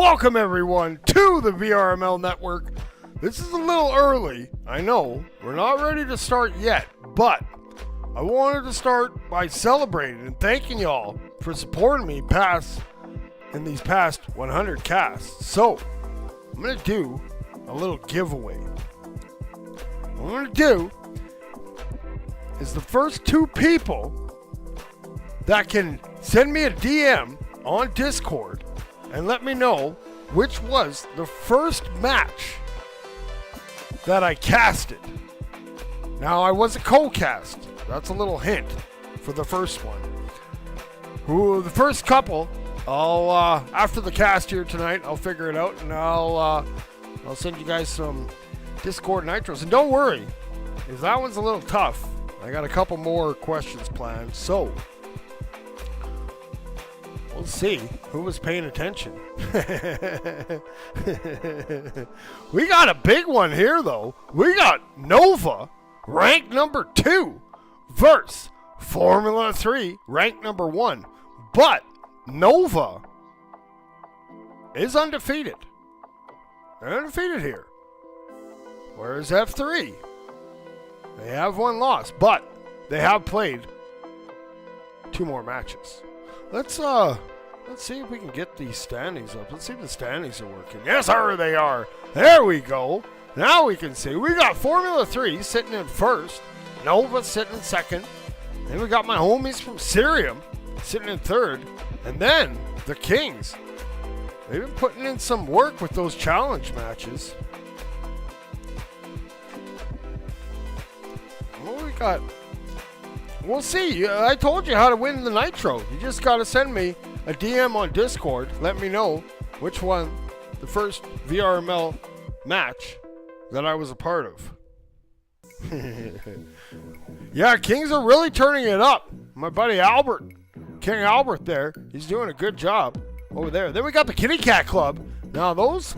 Welcome everyone to the VRML network. This is a little early, I know. We're not ready to start yet, but I wanted to start by celebrating and thanking y'all for supporting me in these past 100 casts. So, I'm going to do a little giveaway. What I'm going to do is the first two people that can send me a DM on Discord and let me know which was the first match that I casted. Now, I was a co-cast. That's a little hint for the first one. The first couple, I'll after the cast here tonight, I'll figure it out and I'll send you guys some Discord nitros. And don't worry, if that one's a little tough, I got a couple more questions planned. So we'll see who was paying attention. We got a big one here, though. We got Nova, ranked number 2, versus Formula-3, ranked number 1. But Nova is undefeated. They're undefeated here. Whereas F3, they have one loss, but they have played 2 more matches. Let's see if we can get these standings up. Let's see if the standings are working. Yes, sir, they are. There we go. Now we can see. We got Formula-3 sitting in first. Nova sitting in second. Then we got my homies from Syrium sitting in third. And then the Kings. They've been putting in some work with those challenge matches. What we got? We'll see. I told you how to win the Nitro. You just got to send me a DM on Discord. Let me know which one, the first VRML match that I was a part of. Yeah, Kings are really turning it up. My buddy Albert, King Albert there, he's doing a good job over there. Then we got the Kitty Cat Club. Now those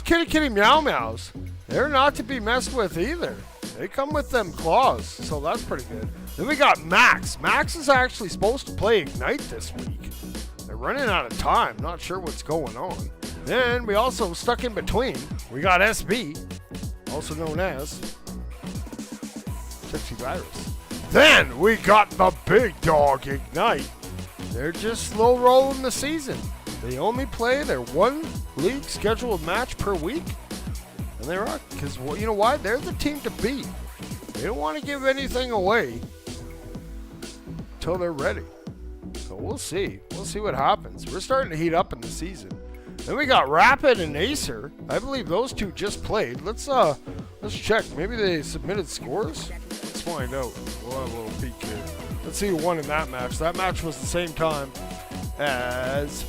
kitty meow meows, they're not to be messed with either. They come with them claws, so that's pretty good. Then we got Max. Max is actually supposed to play Ignite this week. They're running out of time. Not sure what's going on. Then we also stuck in between. We got SB, also known as Sexy Virus. Then we got the big dog Ignite. They're just slow rolling the season. They only play their 1 league scheduled match per week. And they are, because you know why? They're the team to beat. They don't want to give anything away until they're ready. So we'll see. We'll see what happens. We're starting to heat up in the season. Then we got Rapid and Acer. I believe those two just played. Let's check. Maybe they submitted scores? Let's find out. We'll have a little peek here. Let's see who won in that match. That match was the same time as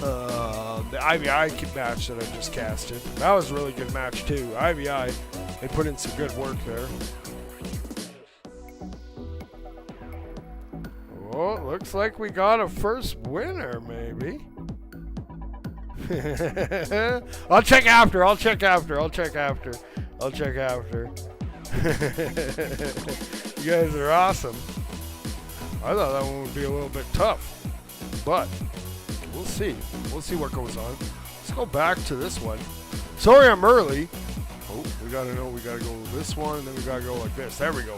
the IVI match that I just casted. That was a really good match too. IVI, they put in some good work there. Oh, it looks like we got a first winner, maybe. I'll check after. You guys are awesome. I thought that one would be a little bit tough, but we'll see. We'll see what goes on. Let's go back to this one. Sorry I'm early. Oh, we gotta go this one, and then we gotta go like this. There we go.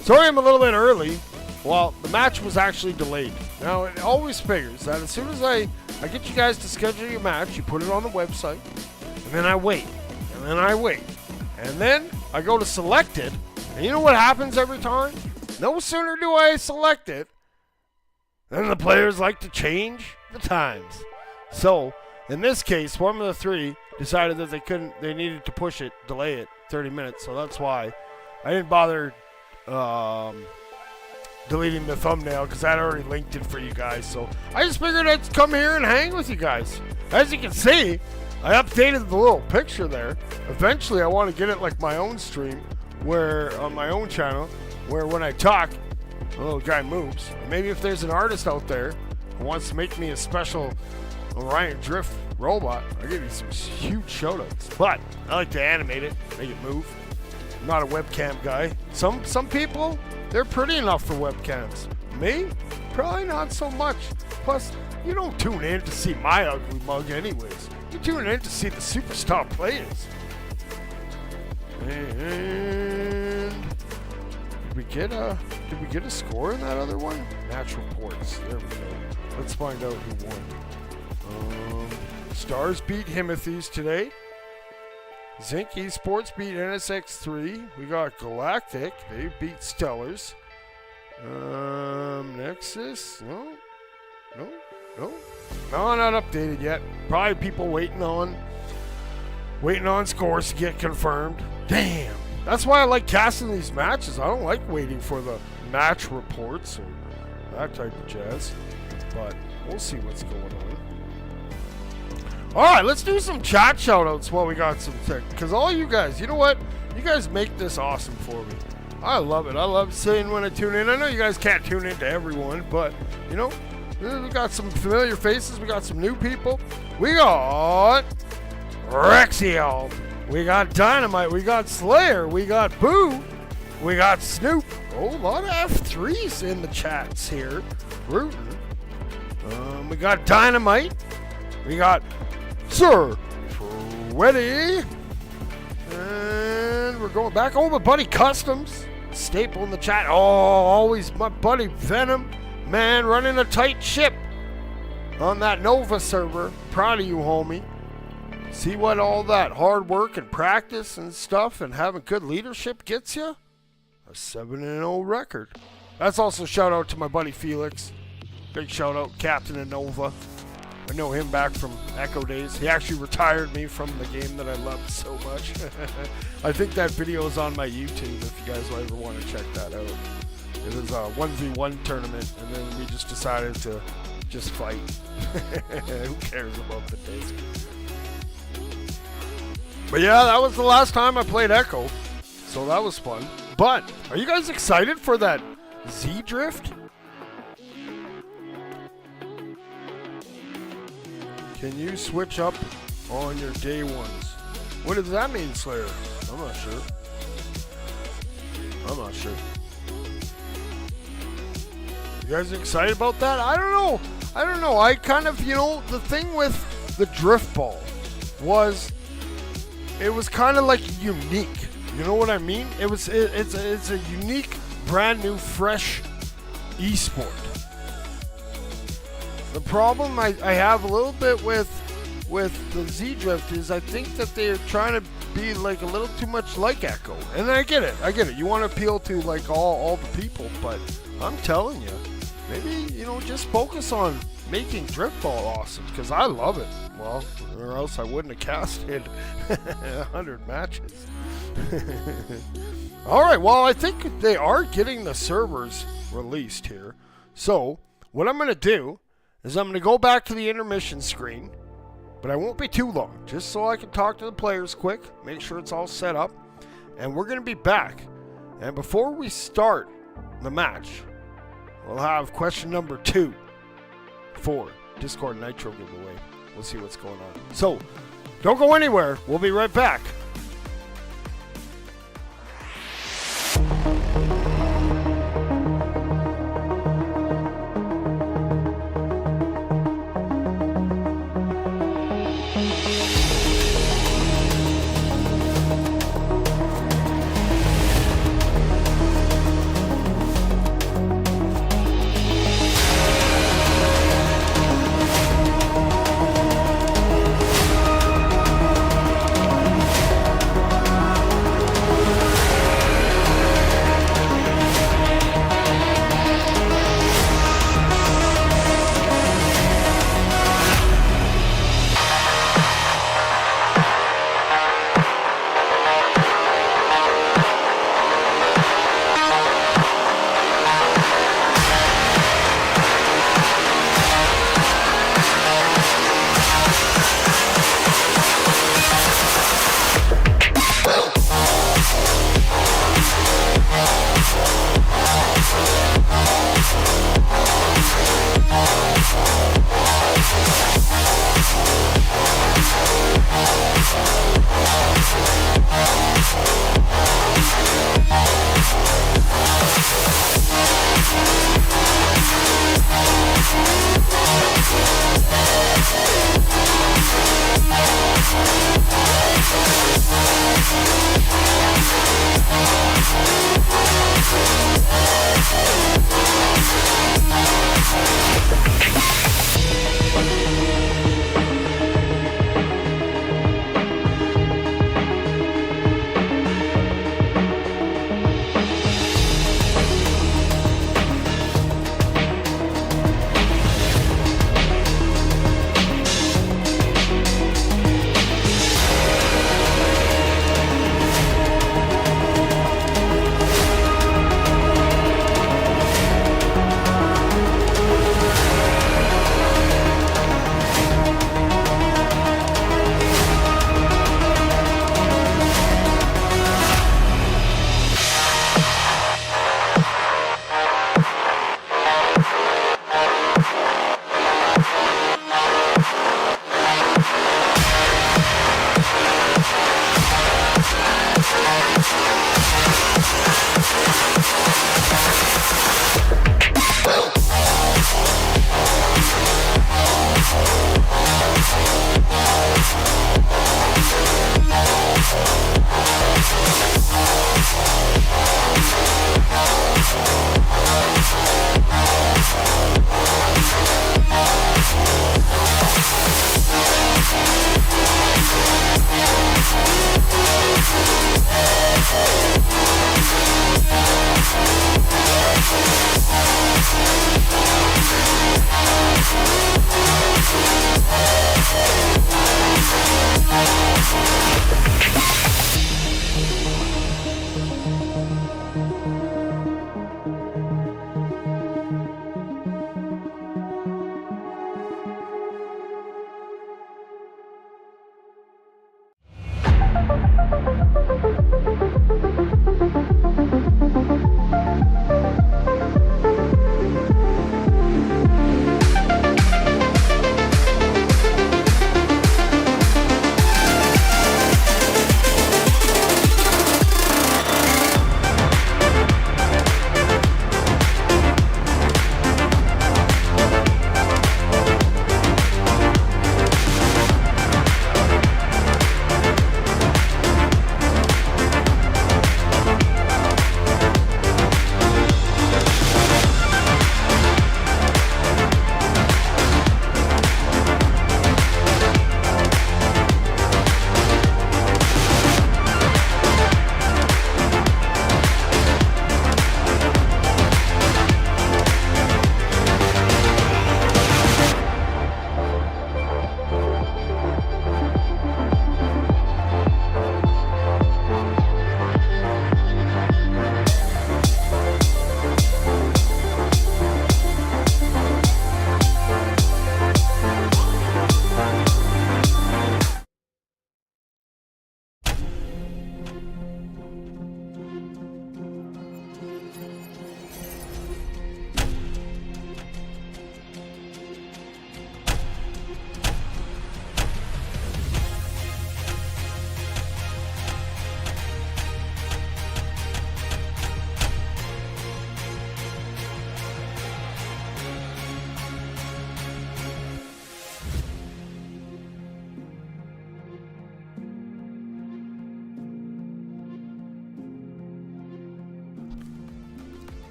Sorry I'm a little bit early. Well, the match was actually delayed. Now, it always figures that as soon as I get you guys to schedule your match, you put it on the website, and then I wait, and then I wait, and then I go to select it, and you know what happens every time? No sooner do I select it, than the players like to change the times. So, in this case, Formula-3 decided that they needed to push it, delay it 30 minutes, so that's why I didn't bother deleting the thumbnail because I'd already linked it for you guys. So I just figured I'd come here and hang with you guys. As you can see, I updated the little picture there. Eventually I want to get it like my own stream, where on my own channel, where when I talk, the little guy moves. Maybe if there's an artist out there who wants to make me a special Orion Drift robot, I'll give you some huge shoutouts. But I like to animate it, make it move. I'm not a webcam guy. Some people, they're pretty enough for webcams. Me? Probably not so much. Plus, you don't tune in to see my ugly mug anyways. You tune in to see the superstar players. And did we get a score in that other one? Match reports. There we go. Let's find out who won. Stars beat Himothy's today. Zinc Esports beat NSX3. We got Galactic. They beat Stellars. Nexus. No. No, not updated yet. Probably people waiting on scores to get confirmed. Damn. That's why I like casting these matches. I don't like waiting for the match reports or that type of jazz. But we'll see what's going on. Alright, let's do some chat shoutouts while we got some tech. Because all you guys, you know what? You guys make this awesome for me. I love it. I love seeing when I tune in. I know you guys can't tune in to everyone, but, you know, we got some familiar faces. We got some new people. We got Rexiel. We got Dynamite. We got Slayer. We got Boo. We got Snoop. Oh, a lot of F3s in the chats here. Rootin'. We got Dynamite. We got Sir Freddy. And we're going back. Oh, my buddy Customs. Staple in the chat. Oh, always my buddy Venom. Man, running a tight ship on that Nova server. Proud of you, homie. See what all that hard work and practice and stuff and having good leadership gets you? A 7-0 record. That's also a shout out to my buddy Felix. Big shout out, Captain of Nova. I know him back from Echo days. He actually retired me from the game that I loved so much. I think that video is on my YouTube if you guys ever want to check that out. It was a 1v1 tournament, and then we just decided to just fight. Who cares about the disc? But yeah, that was the last time I played Echo, so that was fun. But, are you guys excited for that Z-Drift? Can you switch up on your day ones? What does that mean, Slayer? I'm not sure. You guys excited about that? I don't know. I kind of, you know, the thing with the drift ball was it was kind of like unique. You know what I mean? It's a unique, brand new, fresh esport. The problem I have a little bit with the Z-Drift is I think that they're trying to be like a little too much like Echo. And I get it. You want to appeal to like all the people, but I'm telling you, maybe, you know, just focus on making drift ball awesome, because I love it. Well, or else I wouldn't have casted 100 matches. Alright, well, I think they are getting the servers released here. So, what I'm going to do is I'm going to go back to the intermission screen, but I won't be too long, just so I can talk to the players quick, make sure it's all set up, and we're going to be back. And before we start the match, we'll have question number 2 for Discord Nitro giveaway. We'll see what's going on. So, don't go anywhere. We'll be right back.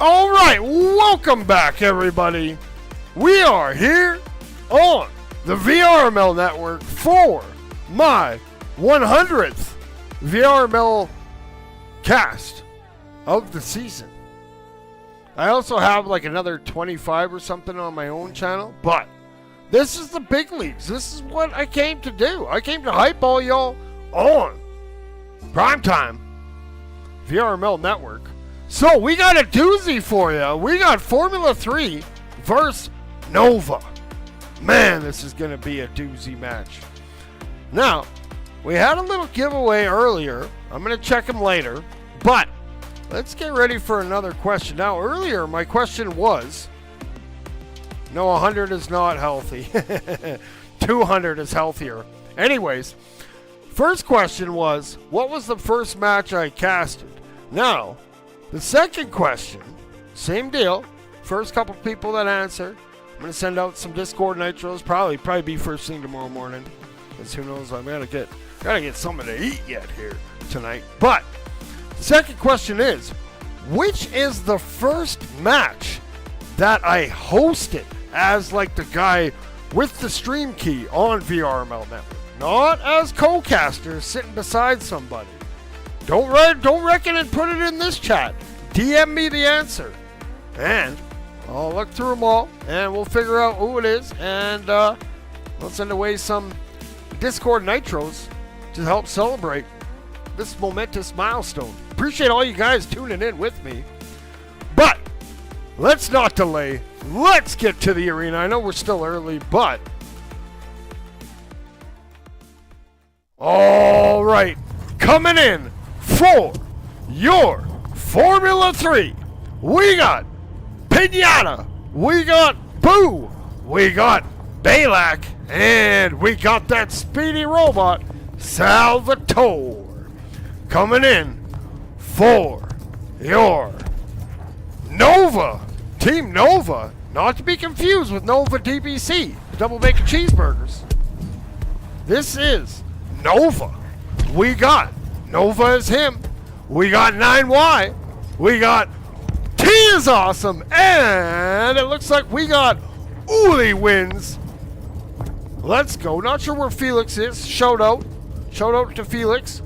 All right, welcome back, everybody. We are here on the VRML network for my 100th VRML cast of the season. I also have like another 25 or something on my own channel, but this is the big leagues. This is what I came to do. I came to hype all y'all on Primetime VRML network. So we got a doozy for you. We got Formula-3 versus Nova. Man, this is going to be a doozy match. Now, we had a little giveaway earlier. I'm going to check them later. But let's get ready for another question. Now, earlier, my question was, no, 100 is not healthy. 200 is healthier. Anyways, first question was, what was the first match I casted? Now, the second question, same deal. First couple people that answer, I'm going to send out some Discord nitros. Probably be first thing tomorrow morning. Because who knows, I'm gotta get something to eat yet here tonight. But the second question is, which is the first match that I hosted as like the guy with the stream key on VRML Network? Not as co-caster sitting beside somebody. Don't reckon and put it in this chat. DM me the answer. And I'll look through them all and we'll figure out who it is. And we'll send away some Discord nitros to help celebrate this momentous milestone. Appreciate all you guys tuning in with me. But let's not delay. Let's get to the arena. I know we're still early, but all right, coming in for your Formula-3, we got Pinata, we got Boo, we got Balak, and we got that speedy robot, Salvatore. Coming in for your Nova, Team Nova, not to be confused with Nova DBC, double bacon cheeseburgers. This is Nova. We got Nova is him. We got 9Y. We got T is awesome. And it looks like we got Uli wins. Let's go. Not sure where Felix is. Shout out to Felix.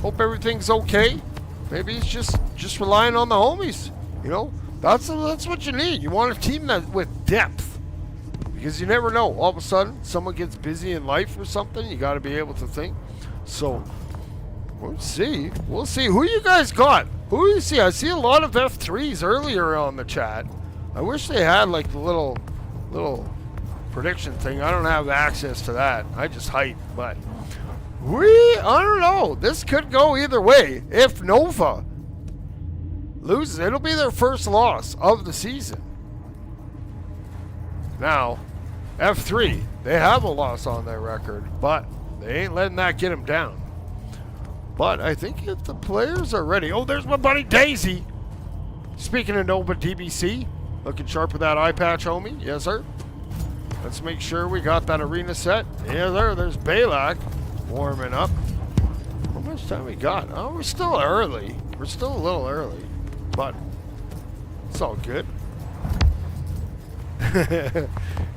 Hope everything's okay. Maybe he's just relying on the homies. You know, that's what you need. You want a team that with depth. Because you never know. All of a sudden, someone gets busy in life or something. You got to be able to think. So, we'll see. We'll see. Who you guys got? Who do you see? I see a lot of F3s earlier on the chat. I wish they had like the little prediction thing. I don't have access to that. I just hype. But I don't know. This could go either way. If Nova loses, it'll be their first loss of the season. Now, F3, they have a loss on their record, but they ain't letting that get them down. But I think if the players are ready... Oh, there's my buddy Daisy. Speaking of Nova DBC, looking sharp with that eye patch, homie. Yes, sir. Let's make sure we got that arena set. Yes, sir. There's Balak warming up. How much time we got? Oh, we're still early. We're still a little early, but it's all good.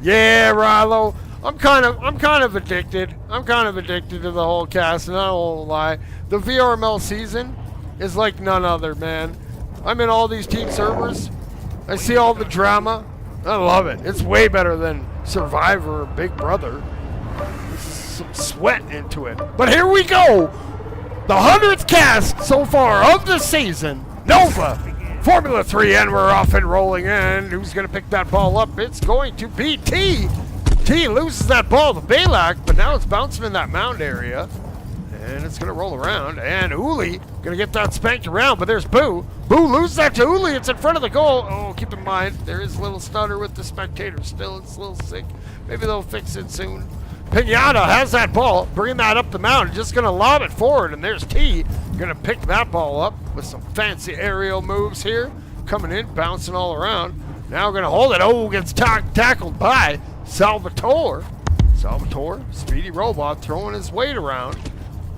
Yeah, Rilo. I'm kind of addicted. I'm kind of addicted to the whole cast, and I won't lie. The VRML season is like none other, man. I'm in all these team servers. I see all the drama. I love it. It's way better than Survivor or Big Brother. This is some sweat into it. But here we go. The 100th cast so far of the season. Nova, Formula-3, and we're off and rolling. And who's going to pick that ball up? It's going to be T. T loses that ball to Balak, but now it's bouncing in that mound area. And it's going to roll around. And Uli going to get that spanked around, but there's Boo. Boo loses that to Uli. It's in front of the goal. Oh, keep in mind, there is a little stutter with the spectators still. It's a little sick. Maybe they'll fix it soon. Pinata has that ball, bringing that up the mound. Just going to lob it forward, and there's T. Going to pick that ball up with some fancy aerial moves here. Coming in, bouncing all around. Now going to hold it. Oh, gets tackled by Salvatore. Salvatore, speedy robot, throwing his weight around.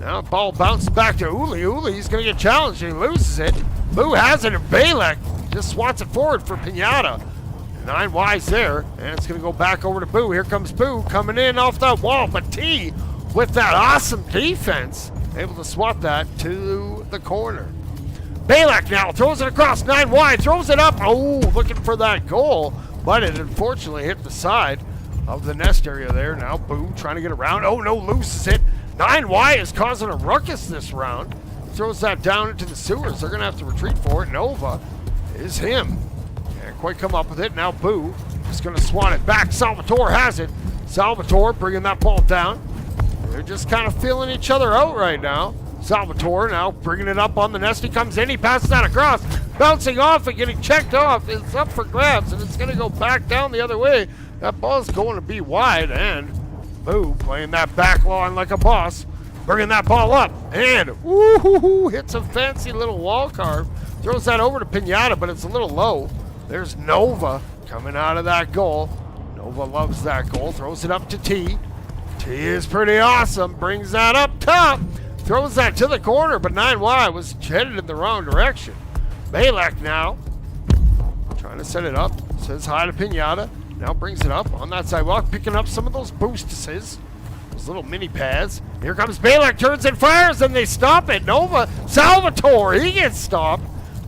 Now ball bounces back to Uli. Uli's going to get challenged, and he loses it. Boo has it, and Balak just swats it forward for Pinata. 9Y's there, and it's going to go back over to Boo. Here comes Boo coming in off that wall, but T, with that awesome defense, able to swat that to the corner. Balak now throws it across 9Y, throws it up. Oh, looking for that goal, but it unfortunately hit the side of the nest area there. Now Boo trying to get around. Oh no, loses it. 9Y is causing a ruckus this round. Throws that down into the sewers. They're going to have to retreat for it. Nova is him. Can't quite come up with it. Now Boo is going to swat it back. Salvatore has it. Salvatore bringing that ball down. They're just kind of feeling each other out right now. Salvatore now bringing it up on the nest. He comes in. He passes that across. Bouncing off and getting checked off. It's up for grabs, and it's going to go back down the other way. That ball's going to be wide, and Boo playing that back line like a boss. Bringing that ball up, and woo-hoo-hoo, hits a fancy little wall carve. Throws that over to Pinata, but it's a little low. There's Nova coming out of that goal. Nova loves that goal. Throws it up to T. T is pretty awesome. Brings that up top. Throws that to the corner, but 9Y was headed in the wrong direction. Balak now trying to set it up. Says hi to Pinata. Now brings it up on that sidewalk, picking up some of those boostuses. Those little mini pads. Here comes Balak, turns and fires, and they stop it. Nova, Salvatore, he gets stopped.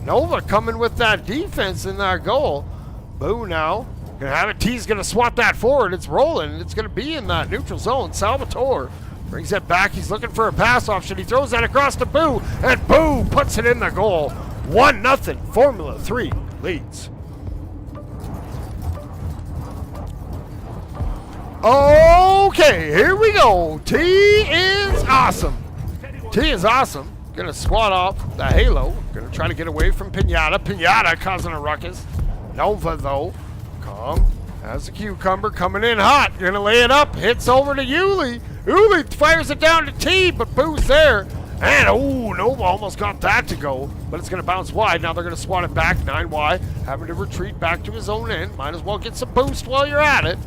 Nova coming with that defense in that goal. Boo now, gonna have it. T's gonna swat that forward. It's rolling, and it's gonna be in that neutral zone. Salvatore brings it back. He's looking for a pass option. He throws that across to Boo, and Boo puts it in the goal. 1-0, Formula-3 leads. Okay, here we go. T is awesome. T is awesome. Gonna swat off the halo. Gonna try to get away from Pinata. Pinata causing a ruckus. Nova, though, calm as a cucumber, coming in hot. Gonna lay it up. Hits over to Uli. Uli fires it down to T, but Boo's there. And, oh, Nova almost got that to go, but it's gonna bounce wide. Now they're gonna swat it back. 9Y having to retreat back to his own end. Might as well get some boost while you're at it.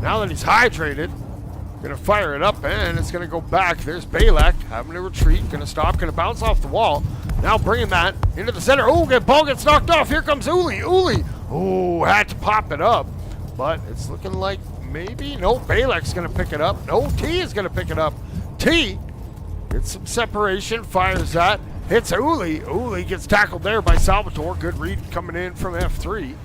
Now that he's hydrated, gonna fire it up, and it's gonna go back. There's Balak having to retreat, gonna stop, gonna bounce off the wall. Now bringing that into the center. Oh, the ball gets knocked off. Here comes Uli. Uli, oh, had to pop it up, but it's looking like maybe, no, Balak's gonna pick it up. No, T is gonna pick it up. T gets some separation, fires that, hits Uli. Uli gets tackled there by Salvatore. Good read coming in from F3.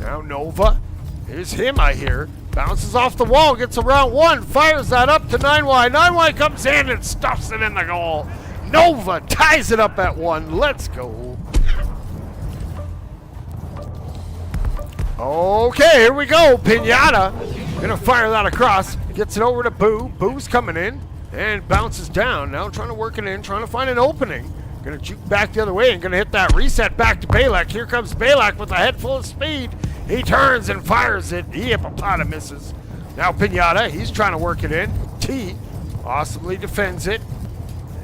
Now Nova, here's him, I hear. Bounces off the wall, gets around one, fires that up to 9Y. 9Y comes in and stuffs it in the goal. Nova ties it up at 1. Let's go. Okay, here we go. Pinata gonna fire that across. Gets it over to Boo. Boo's coming in and bounces down. Now trying to work it in, trying to find an opening. Gonna juke back the other way and gonna hit that reset back to Balak. Here comes Balak with a head full of speed. He turns and fires it. Hippopotamuses. Now Pinata, he's trying to work it in. T awesomely defends it.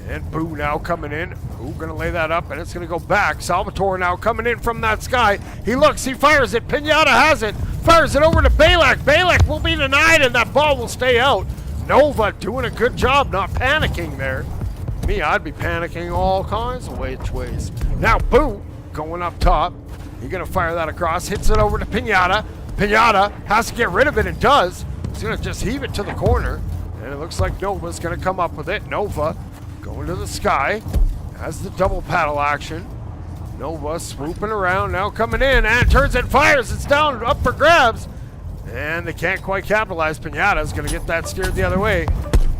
And Boo now coming in. Boo gonna lay that up, and it's gonna go back. Salvatore now coming in from that sky. He looks, he fires it. Pinata has it. Fires it over to Balak. Balak will be denied, and that ball will stay out. Nova doing a good job not panicking there. Me, I'd be panicking all kinds of ways. Now Boo going up top. He's gonna fire that across, hits it over to Pinata. Pinata has to get rid of it and does. He's gonna just heave it to the corner. And it looks like Nova's gonna come up with it. Nova going to the sky, has the double paddle action. Nova swooping around, now coming in, and turns and fires. It's down, up for grabs. And they can't quite capitalize. Pinata's gonna get that steered the other way.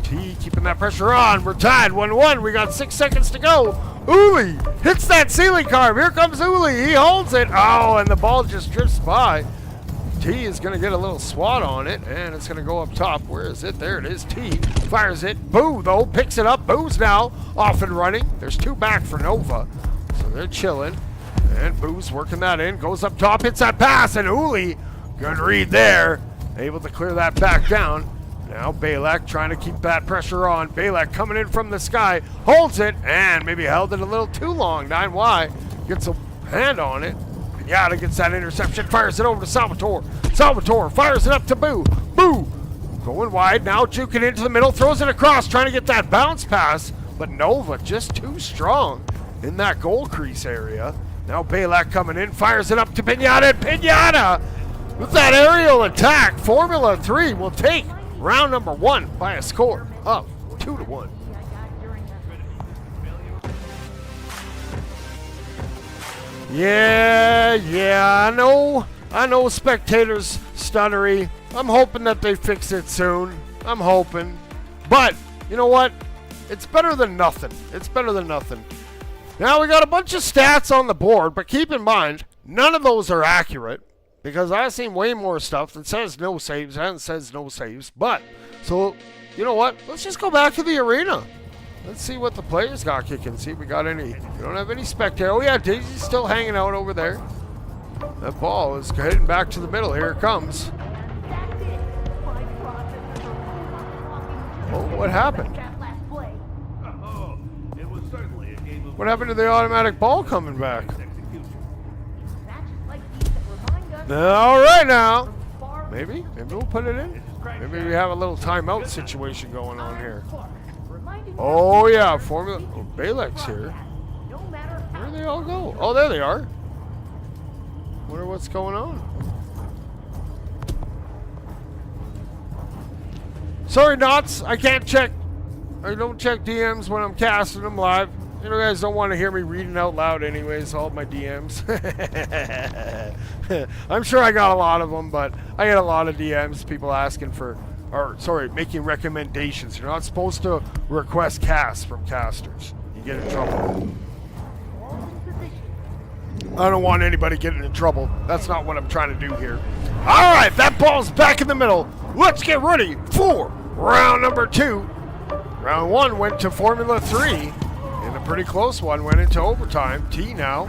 T keeping that pressure on. We're tied 1-1. We got 6 seconds to go. Uli hits that ceiling carve. Here comes Uli. He holds it. Oh, and the ball just drifts by. T is going to get a little swat on it, and it's going to go up top. Where is it? There it is. T fires it. Boo, though, picks it up. Boo's now off and running. There's 2 back for Nova, so they're chilling. And Boo's working that in. Goes up top, hits that pass, and Uli, good read there. Able to clear that back down. Now Balak trying to keep that pressure on. Balak coming in from the sky, holds it, and maybe held it a little too long. 9Y gets a hand on it. Pinata gets that interception, fires it over to Salvatore. Salvatore fires it up to Boo. Boo going wide, now juking into the middle, throws it across, trying to get that bounce pass, but Nova just too strong in that goal crease area. Now Balak coming in, fires it up to Pinata, and Pinata with that aerial attack. Formula-3 will take round number 1 by a score of 2-1. Yeah, I know spectators stuttery. I'm hoping that they fix it soon. I'm hoping. But, you know what? It's better than nothing. It's better than nothing. Now, we got a bunch of stats on the board, but keep in mind, none of those are accurate, because I've seen way more stuff that says no saves and says no saves. But, so, you know what? Let's just go back to the arena. Let's see what the players got kicking. See if we got any. We don't have any spectators. Oh, yeah, Daisy's still hanging out over there. That ball is heading back to the middle. Here it comes. Oh, what happened? What happened to the automatic ball coming back? All right now. Maybe we'll put it in. Maybe we have a little timeout situation going on here. Oh yeah, Formula. Oh, Balak's here. Where do they all go? Oh, there they are. Wonder what's going on. Sorry, Knots. I can't check. I don't check DMs when I'm casting them live. You know, guys don't want to hear me reading out loud anyways, all my DMs. I'm sure I got a lot of them, but I get a lot of DMs, people asking for, or sorry, making recommendations. You're not supposed to request casts from casters. You get in trouble. I don't want anybody getting in trouble. That's not what I'm trying to do here. All right, that ball's back in the middle. Let's get ready for round number 2. Round 1 went to Formula-3. And a pretty close one went into overtime. T now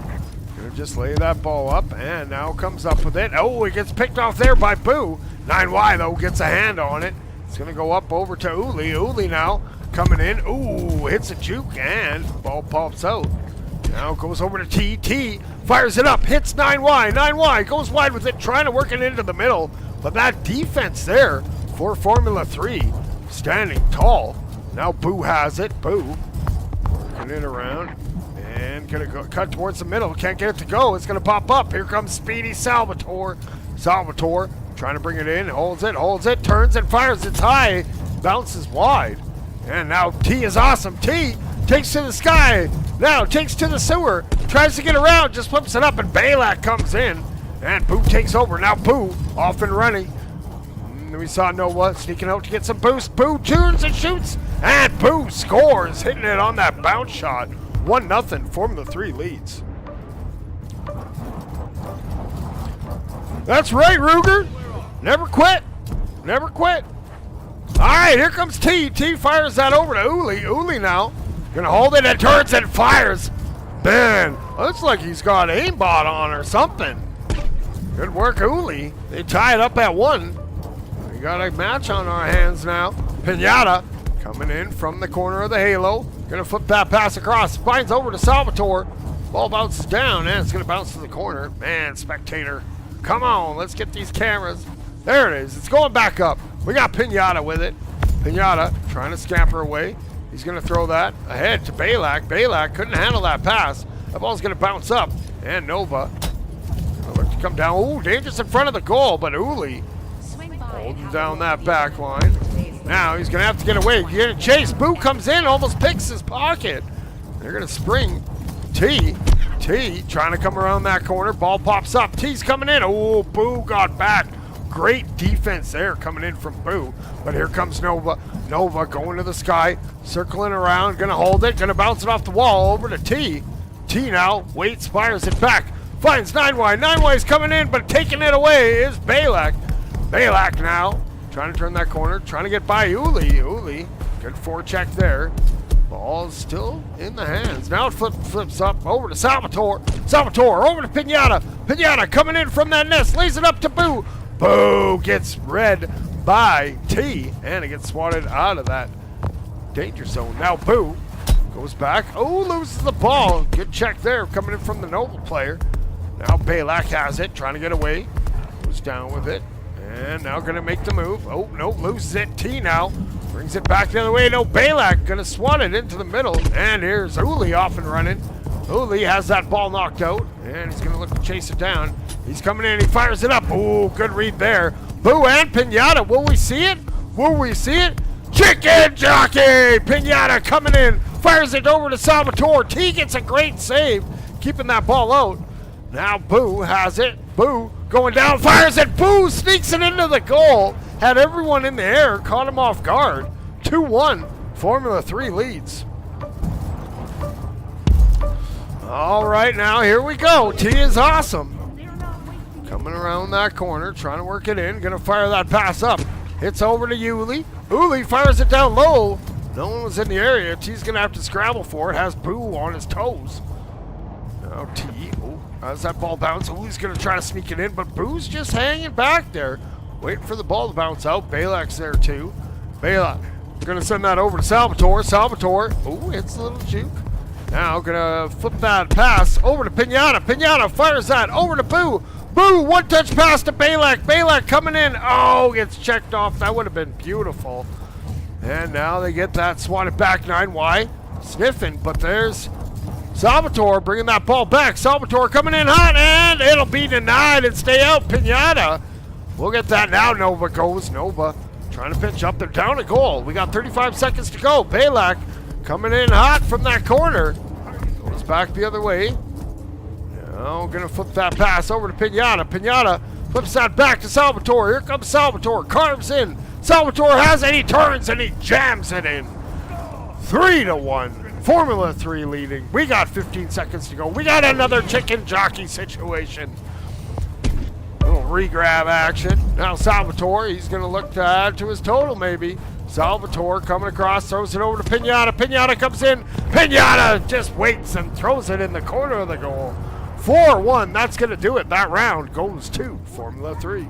gonna just lay that ball up and now comes up with it. Oh, it gets picked off there by Boo. 9Y though gets a hand on it. It's gonna go up over to Uli. Uli now coming in. Ooh, hits a juke and ball pops out. Now goes over to T. T fires it up, hits 9Y. 9Y goes wide with it, trying to work it into the middle. But that defense there for Formula-3 standing tall. Now Boo has it. Boo it around and gonna go cut towards the middle. Can't get it to go. It's gonna pop up. Here comes Speedy Salvatore. Salvatore trying to bring it in. Holds it, turns and fires. It's high, bounces wide. And now T is awesome. T takes to the sky. Now takes to the sewer. Tries to get around, just flips it up, and Balak comes in. And Boo takes over. Now Boo off and running. We saw Nova sneaking out to get some boost. Boo turns and shoots, and Boo scores, hitting it on that bounce shot. 1-0, Formula-3 leads. That's right, Ruger. Never quit. Never quit. All right, here comes T. T fires that over to Uli. Uli now gonna hold it and turns and fires. Man, looks like he's got aimbot on or something. Good work, Uli. They tie it up at 1. Got a match on our hands now. Pinata coming in from the corner of the halo. Gonna flip that pass across. Finds over to Salvatore. Ball bounces down and it's gonna bounce to the corner. Man, spectator. Come on, let's get these cameras. There it is. It's going back up. We got Pinata with it. Pinata trying to scamper away. He's gonna throw that ahead to Balak. Balak couldn't handle that pass. That ball's gonna bounce up. And Nova gonna look to come down. Ooh, dangerous in front of the goal, but Uli holding down that back line. Now he's going to have to get away. Get a chase. Boo comes in, almost picks his pocket. They're going to spring T. T trying to come around that corner. Ball pops up. T's coming in. Oh, Boo got back. Great defense there coming in from Boo. But here comes Nova. Nova going to the sky, circling around, going to hold it, going to bounce it off the wall over to T. T now waits, fires it back. Finds 9Y. 9Y's coming in, but taking it away is Balak. Balak now, trying to turn that corner, trying to get by Uli. Uli, good forecheck there. Ball's still in the hands. Now it flips up over to Salvatore. Salvatore over to Pinata. Pinata coming in from that nest, lays it up to Boo. Boo gets read by T, and it gets swatted out of that danger zone. Now Boo goes back. Oh, loses the ball. Good check there coming in from the Noble player. Now Balak has it, trying to get away. Goes down with it. And now going to make the move. Oh, no, loses it. T now brings it back the other way. No, Balak going to swat it into the middle. And here's Uli off and running. Uli has that ball knocked out, and he's going to look to chase it down. He's coming in, he fires it up. Ooh, good read there. Boo and Pinata, will we see it? Will we see it? Chicken Jockey! Pinata coming in, fires it over to Salvatore. T gets a great save, keeping that ball out. Now Boo has it. Boo going down, fires it. Boo sneaks it into the goal. Had everyone in the air, caught him off guard. 2-1, Formula 3 leads. All right, now here we go. T is awesome. Coming around that corner, trying to work it in. Gonna fire that pass up. Hits over to Uli. Uli fires it down low. No one was in the area. T's gonna have to scramble for it. Has Boo on his toes. Now T, as that ball bounce, Uli's gonna try to sneak it in, but Boo's just hanging back there, waiting for the ball to bounce out. Balak's there too. Balak gonna send that over to Salvatore. Salvatore, hits a little juke. Now gonna flip that pass over to Pinata. Pinata fires that over to Boo. Boo, one-touch pass to Balak. Balak coming in. Oh, gets checked off. That would have been beautiful. And now they get that swatted back 9Y. Sniffing, but there's Salvatore bringing that ball back. Salvatore coming in hot, and it'll be denied and stay out. Pinata. We'll get that now. Nova goes. Nova trying to pitch up. They're down a goal. We got 35 seconds to go. Balak coming in hot from that corner. Goes back the other way. Now gonna flip that pass over to Pinata. Pinata flips that back to Salvatore. Here comes Salvatore. Carves in. Salvatore has it. He turns and he jams it in. 3-1. Formula 3 leading. We got 15 seconds to go. We got another chicken jockey situation. Little re-grab action. Now Salvatore, he's gonna look to add to his total maybe. Salvatore coming across, throws it over to Pinata. Pinata comes in. Pinata just waits and throws it in the corner of the goal. 4-1, that's going to do it. That round goes to Formula 3.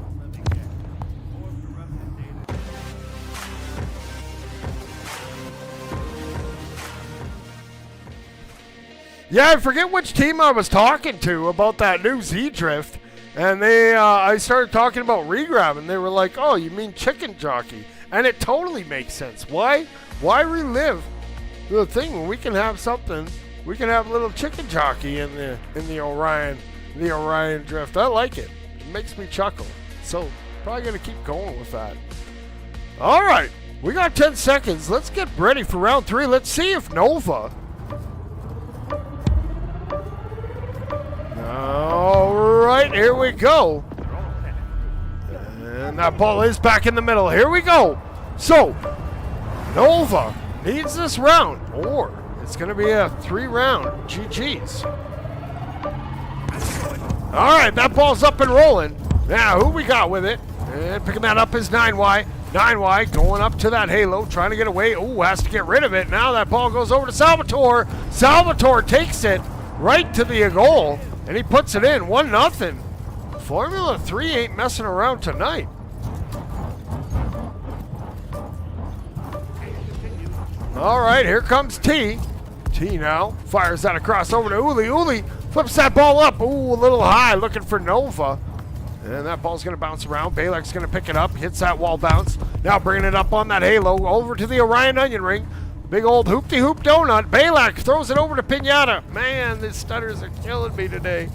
Yeah, I forget which team I was talking to about that new Z-Drift. And I started talking about regrab, and they were like, oh, you mean chicken jockey. And it totally makes sense. Why relive the thing when we can have something? We can have a little chicken jockey in the Orion drift. I like it. It makes me chuckle. So probably gonna keep going with that. All right, we got 10 seconds. Let's get ready for round 3. Let's see if Nova. All right, here we go. And that ball is back in the middle. Here we go. So Nova needs this round, or it's going to be a 3-round GG's. All right, that ball's up and rolling. Now, who we got with it? And picking that up is 9Y. 9Y going up to that halo, trying to get away. Ooh, has to get rid of it. Now that ball goes over to Salvatore. Salvatore takes it right to the goal, and he puts it in. 1-0. Formula 3 ain't messing around tonight. All right, here comes T. T now fires that across over to Uli. Uli flips that ball up. Ooh, a little high, looking for Nova. And that ball's going to bounce around. Balak's going to pick it up, hits that wall bounce. Now bringing it up on that halo, over to the Orion onion ring. Big old hoop-de-hoop donut. Balak throws it over to Pinata. Man, these stutters are killing me today.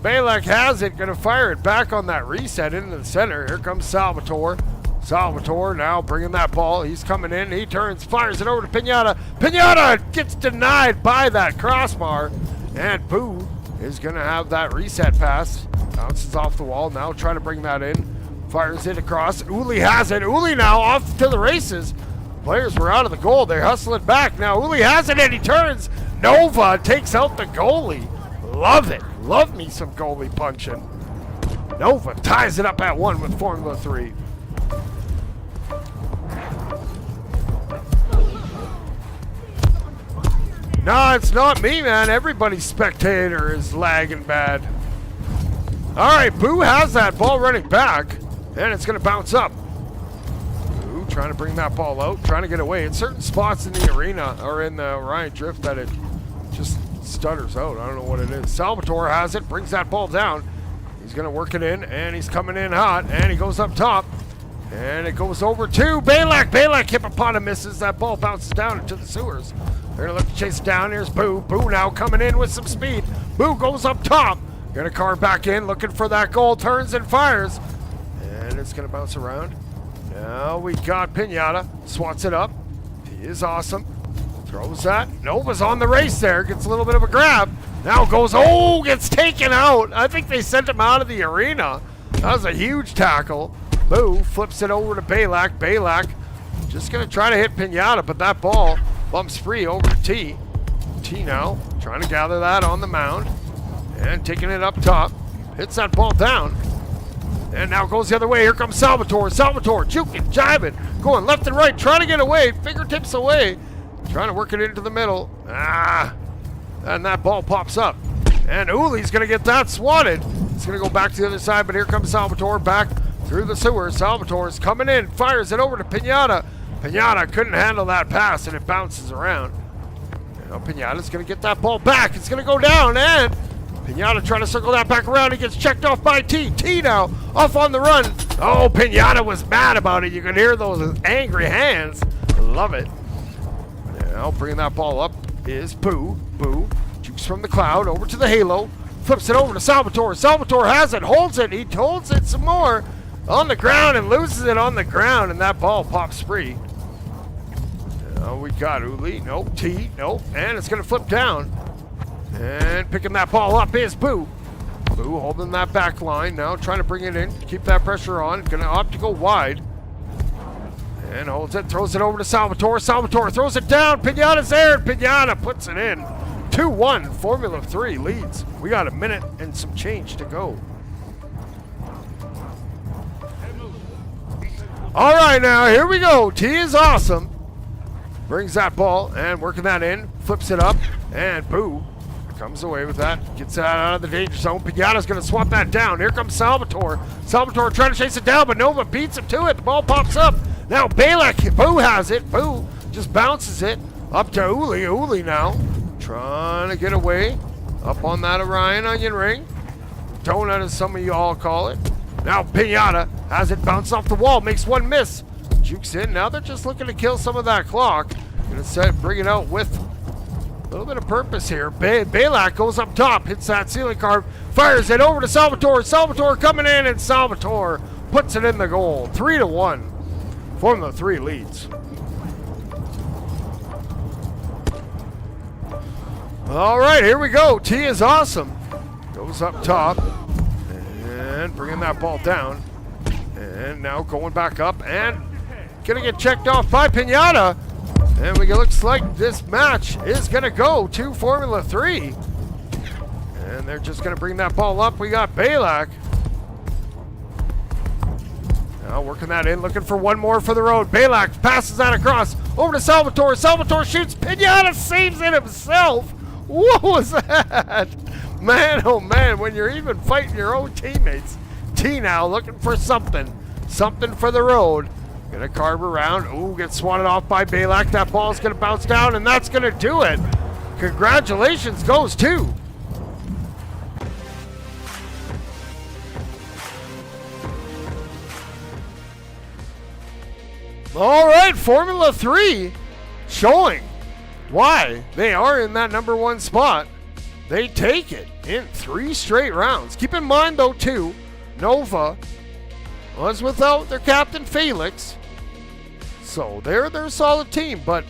Balak has it, going to fire it back on that reset into the center. Here comes Salvatore. Salvatore now bringing that ball. He's coming in. He turns, fires it over to Pinata. Pinata gets denied by that crossbar. And Boo is going to have that reset pass. Bounces off the wall. Now trying to bring that in. Fires it across. Uli has it. Uli now off to the races. Players were out of the goal. They're hustling back. Now Uli has it and he turns. Nova takes out the goalie. Love it. Love me some goalie punching. Nova ties it up at 1 with Formula 3. No, it's not me, man. Everybody's spectator is lagging bad. All right, Boo has that ball running back, and it's going to bounce up. Boo trying to bring that ball out, trying to get away. In certain spots in the arena or in the Orion Drift that it just stutters out. I don't know what it is. Salvatore has it, brings that ball down. He's going to work it in, and he's coming in hot, and he goes up top. And it goes over to Balak. Balak hip upon him misses. That ball bounces down into the sewers. They're going to look to chase it down. Here's Boo. Boo now coming in with some speed. Boo goes up top. Going to carve back in, looking for that goal. Turns and fires. And it's going to bounce around. Now we got Pinata. Swats it up. He is awesome. Throws that. Nova's on the race there. Gets a little bit of a grab. Now goes, gets taken out. I think they sent him out of the arena. That was a huge tackle. Boo flips it over to Balak. Balak just going to try to hit Pinata, but that ball bumps free over to T. T now trying to gather that on the mound and taking it up top. Hits that ball down. And now goes the other way. Here comes Salvatore. Salvatore juking, jiving, going left and right, trying to get away, fingertips away, trying to work it into the middle. And that ball pops up. And Uli's going to get that swatted. It's going to go back to the other side, but here comes Salvatore back through the sewer. Salvatore's coming in, fires it over to Pinata. Pinata couldn't handle that pass, and it bounces around. Now Pinata's going to get that ball back. It's going to go down, and Pinata trying to circle that back around. He gets checked off by T. T now off on the run. Oh, Pinata was mad about it. You can hear those angry hands. Love it. Now bringing that ball up is Boo. Boo jukes from the cloud over to the halo. Flips it over to Salvatore. Salvatore has it, holds it. He holds it some more on the ground and loses it on the ground, and that ball pops free. Now we got Uli. Nope. T. Nope. And it's going to flip down. And picking that ball up is Boo. Boo holding that back line now, trying to bring it in, keep that pressure on. Going to opt to go wide. And holds it, throws it over to Salvatore. Salvatore throws it down. Pinata's there, and Pinata puts it in. 2-1, Formula 3 leads. We got a minute and some change to go. All right, now, here we go. T is awesome. Brings that ball and working that in. Flips it up, and Boo comes away with that. Gets that out of the danger zone. Pinata's going to swap that down. Here comes Salvatore. Salvatore trying to chase it down, but Nova beats him to it. The ball pops up. Now Balak, Boo has it. Boo just bounces it up to Uli. Uli now trying to get away up on that Orion onion ring. Donut, as some of you all call it. Now Pinata has it bounce off the wall. Makes one miss. Jukes in. Now they're just looking to kill some of that clock. Going to bring it out with a little bit of purpose here. Balak goes up top. Hits that ceiling card. Fires it over to Salvatore. Salvatore coming in, and Salvatore puts it in the goal. 3-1. Formula 3 leads. All right, here we go. T is awesome. Goes up top and bringing that ball down. And now going back up and going to get checked off by Pinata. And it looks like this match is going to go to Formula 3. And they're just going to bring that ball up. We got Balak. Now working that in, looking for one more for the road. Balak passes that across over to Salvatore. Salvatore shoots. Pinata saves it himself. What was that? Man, oh man, when you're even fighting your own teammates. T now looking for something. Something for the road. Gonna carve around. Ooh, gets swatted off by Balak. That ball's gonna bounce down, and that's gonna do it. Congratulations goes to all right, Formula 3 showing why they are in that number one spot. They take it in 3 straight rounds. Keep in mind, though, too, Nova was without their captain, Felix. So they're a solid team, but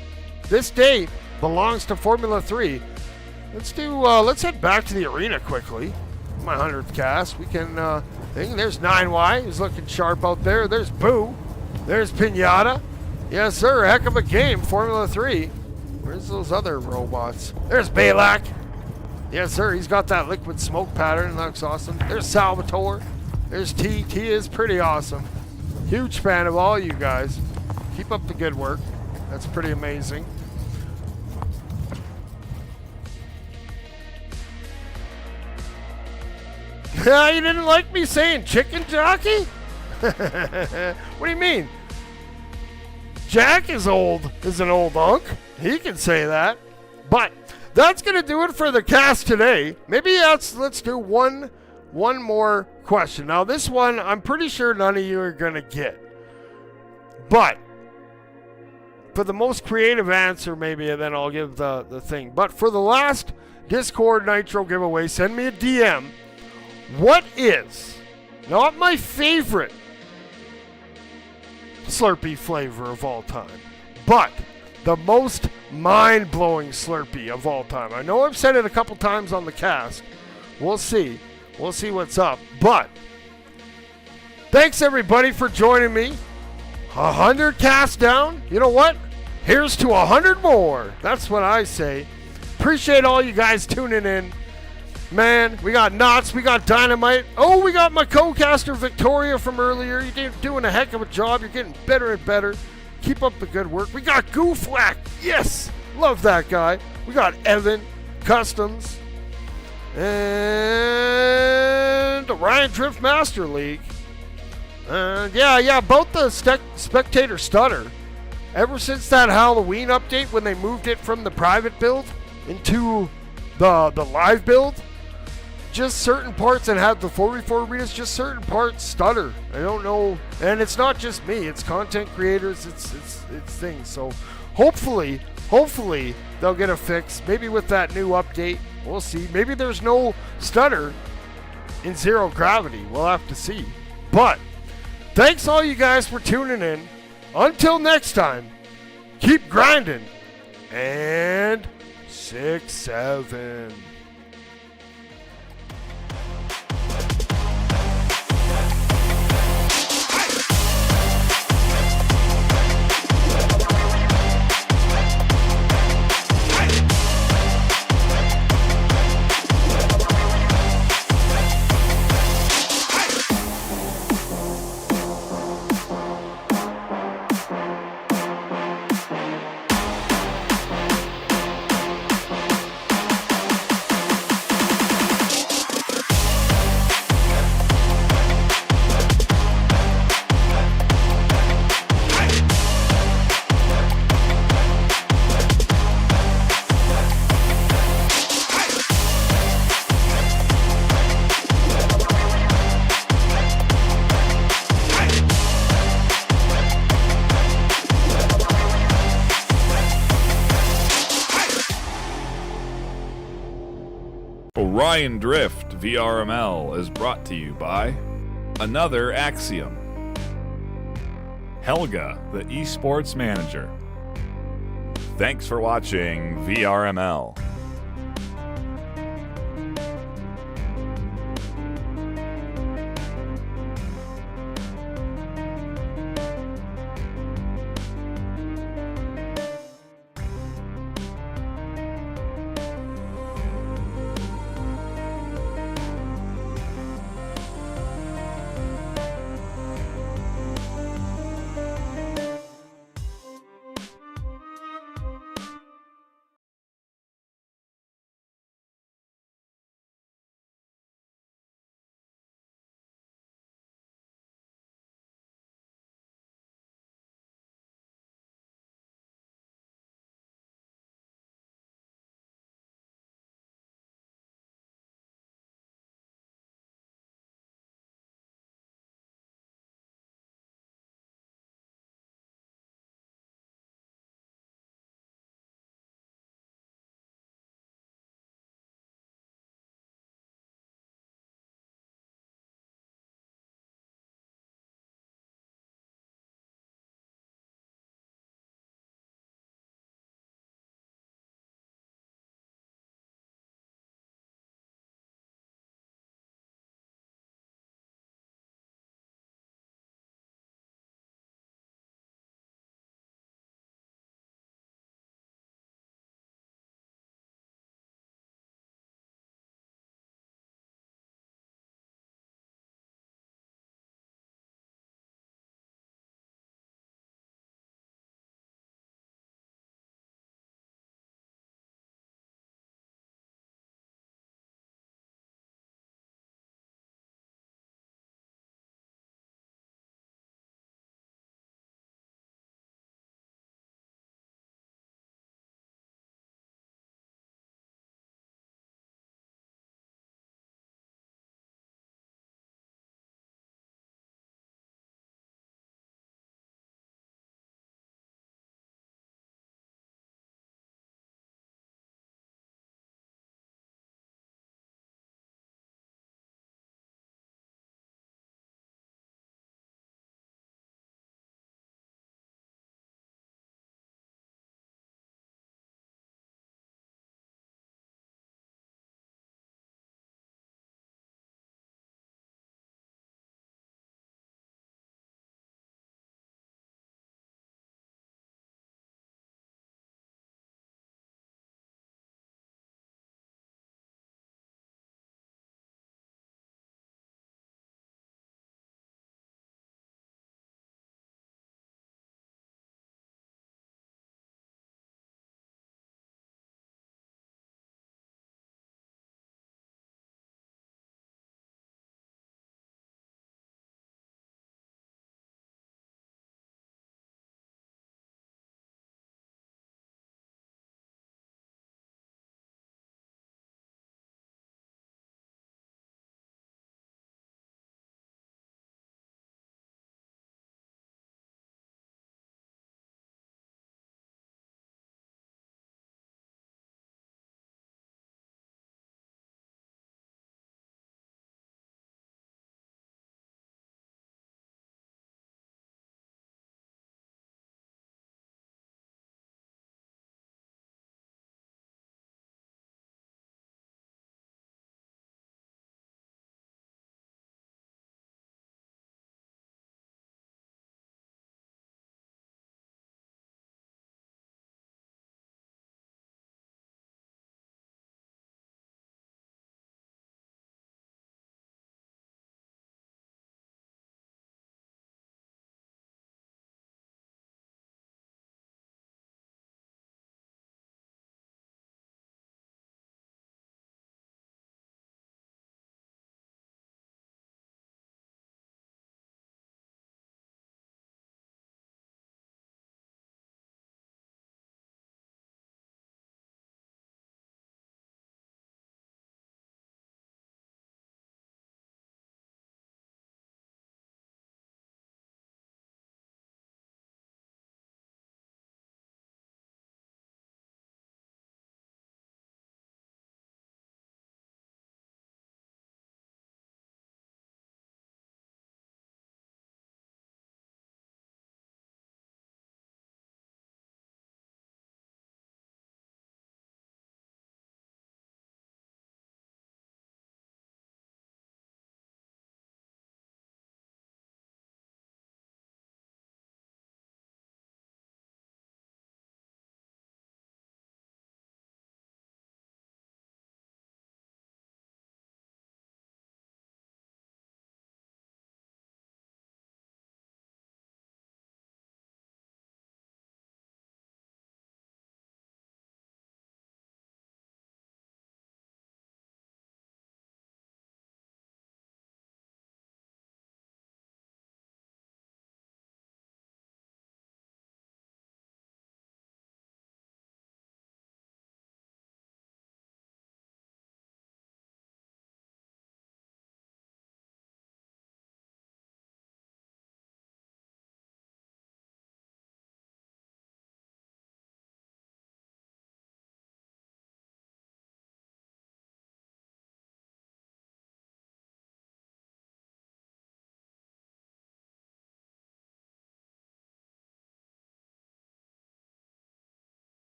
this day belongs to Formula 3. Let's head back to the arena quickly. My 100th cast. We can, there's 9Y, who's looking sharp out there. There's Boo. There's Pinata. Yes, sir. Heck of a game, Formula 3. Where's those other robots? There's Balak. Yes, sir. He's got that liquid smoke pattern. Looks awesome. There's Salvatore. There's T. T is pretty awesome. Huge fan of all you guys. Keep up the good work. That's pretty amazing. Yeah, you didn't like me saying chicken jockey? What do you mean? Jack is an old unk. He can say that. But that's going to do it for the cast today. Maybe let's do one more question. Now this one, I'm pretty sure none of you are going to get. But for the most creative answer, maybe, and then I'll give the thing. But for the last Discord Nitro giveaway, send me a DM. What is not my favorite Slurpee flavor of all time, but the most mind-blowing Slurpee of all time? I know I've said it a couple times on the cast. We'll see. We'll see what's up. But thanks, everybody, for joining me. 100 casts down. You know what? Here's to 100 more. That's what I say. Appreciate all you guys tuning in. Man, we got Knots, we got Dynamite. Oh, we got my co-caster Victoria from earlier. You're doing a heck of a job. You're getting better and better. Keep up the good work. We got Gooflack. Yes, love that guy. We got Evan, Customs, and Orion Drift Master League. Yeah, about the Spectator Stutter. Ever since that Halloween update when they moved it from the private build into the live build, just certain parts that have the 4v4 arenas, just certain parts stutter. I don't know, and it's not just me, it's content creators, it's things. So hopefully they'll get a fix, maybe with that new update. We'll see. Maybe there's no stutter in Zero Gravity. We'll have to see. But thanks all you guys for tuning in. Until next time, keep grinding and 6-7. Orion Drift VRML is brought to you by Another Axiom, Helga, the esports manager. Thanks for watching VRML.